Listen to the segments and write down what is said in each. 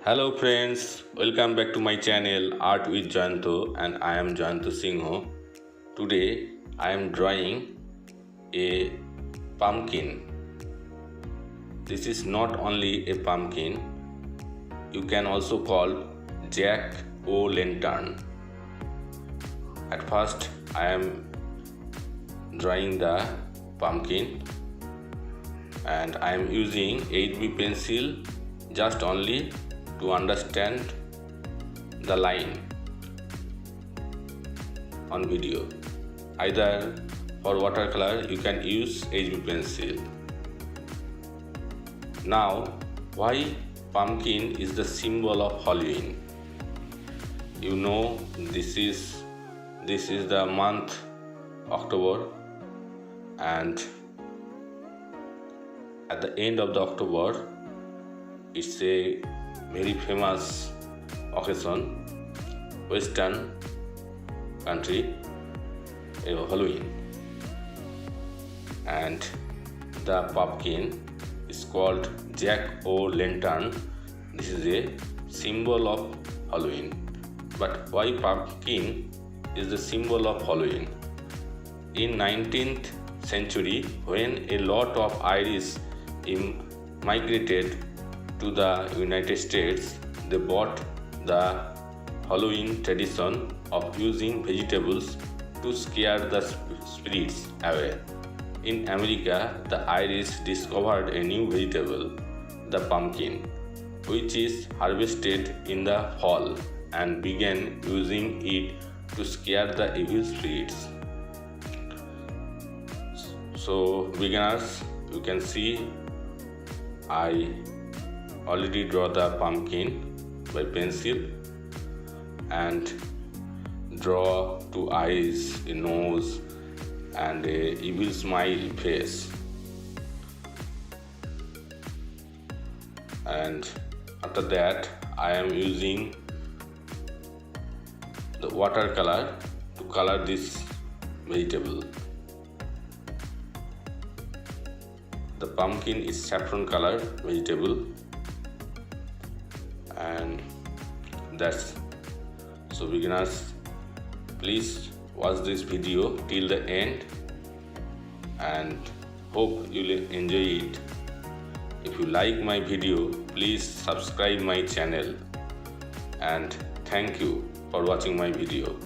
Hello friends, welcome back to my channel Art with Jayanta and I am Jayanta Singh. Today I am drawing a pumpkin. This is not only a pumpkin, you can also call jack-o'-lantern. At first I am drawing the pumpkin and I am using 8B pencil just only to understand the line on video. Either for watercolor you can use 8B pencil. Now, why pumpkin is the symbol of Halloween? You know, this is the month October, and at the end of the October it's a very famous occasion, Western country, Halloween, and the pumpkin is called jack-o'-lantern. This is a symbol of Halloween. But why pumpkin is the symbol of Halloween? In 19th century, when a lot of Irish migrated to the United States, they brought the Halloween tradition of using vegetables to scare the spirits away. In America, the Irish discovered a new vegetable, the pumpkin, which is harvested in the fall, and began using it to scare the evil spirits. So beginners, you can see I already draw the pumpkin by pencil and draw two eyes, a nose and a evil smile face. And after that I am using the watercolor to color this vegetable. The pumpkin is saffron color vegetable, and that's so beginners, please watch this video till the end and hope you will enjoy it. If you like my video, please subscribe my channel, and thank you for watching my video.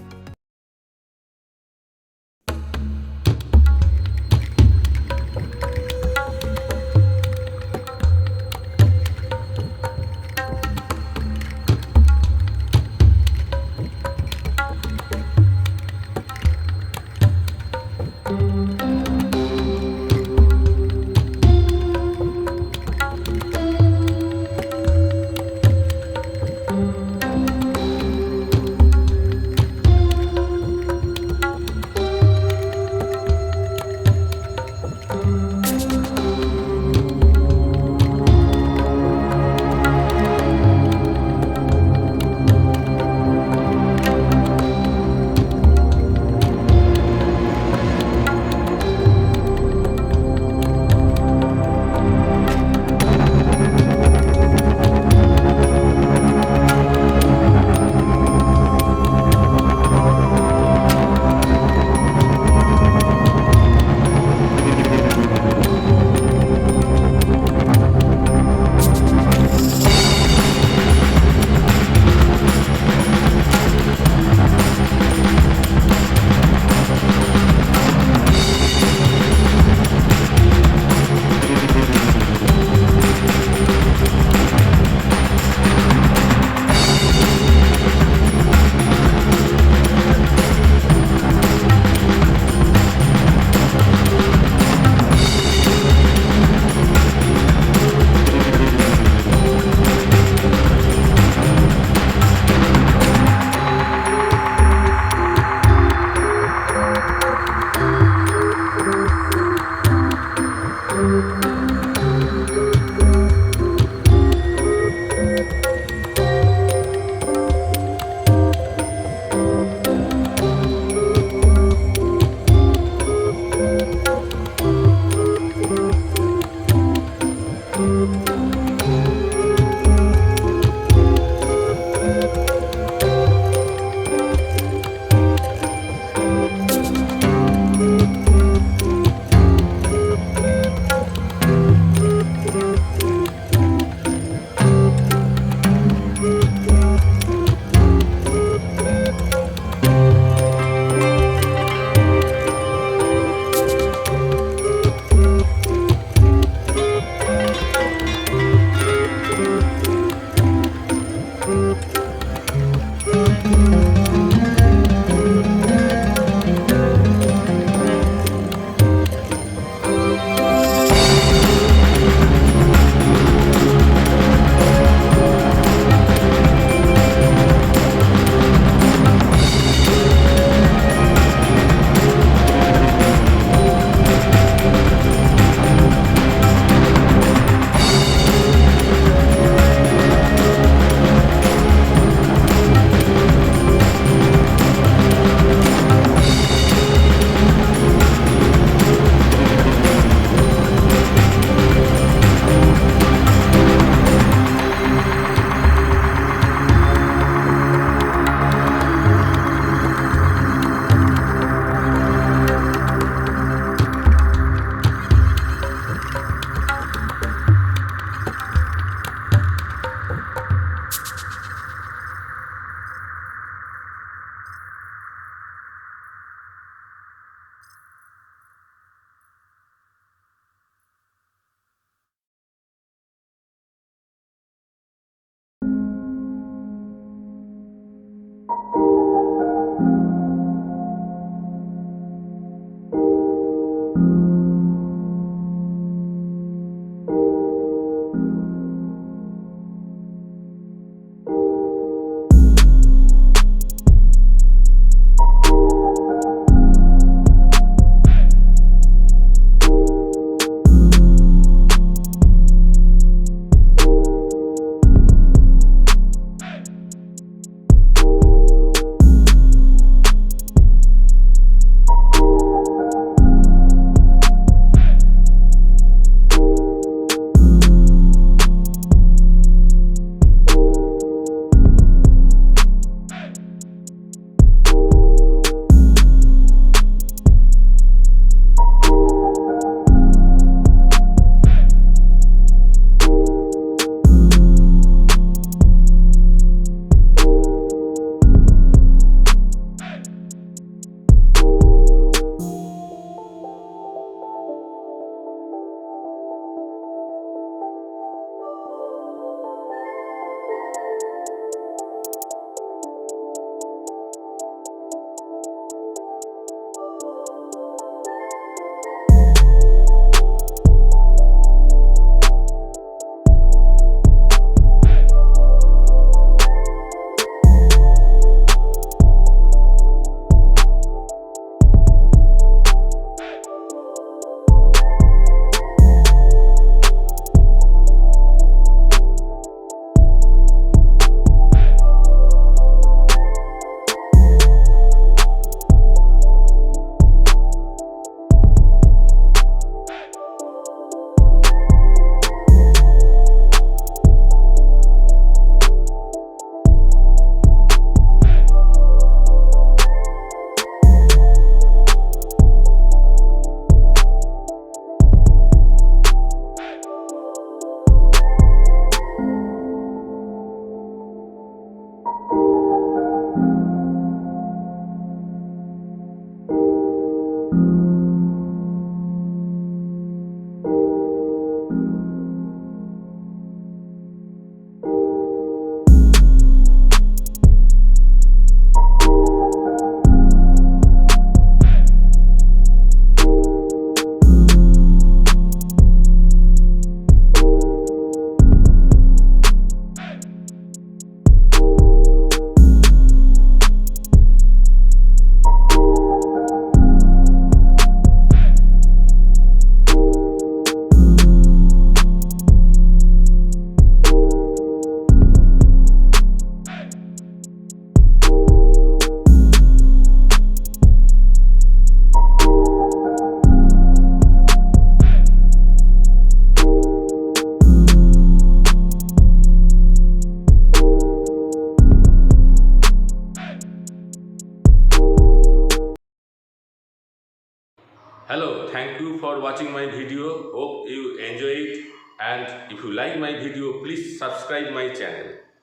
Hello, thank you for watching my video. Hope you enjoy it, and if you like my video, please subscribe my channel.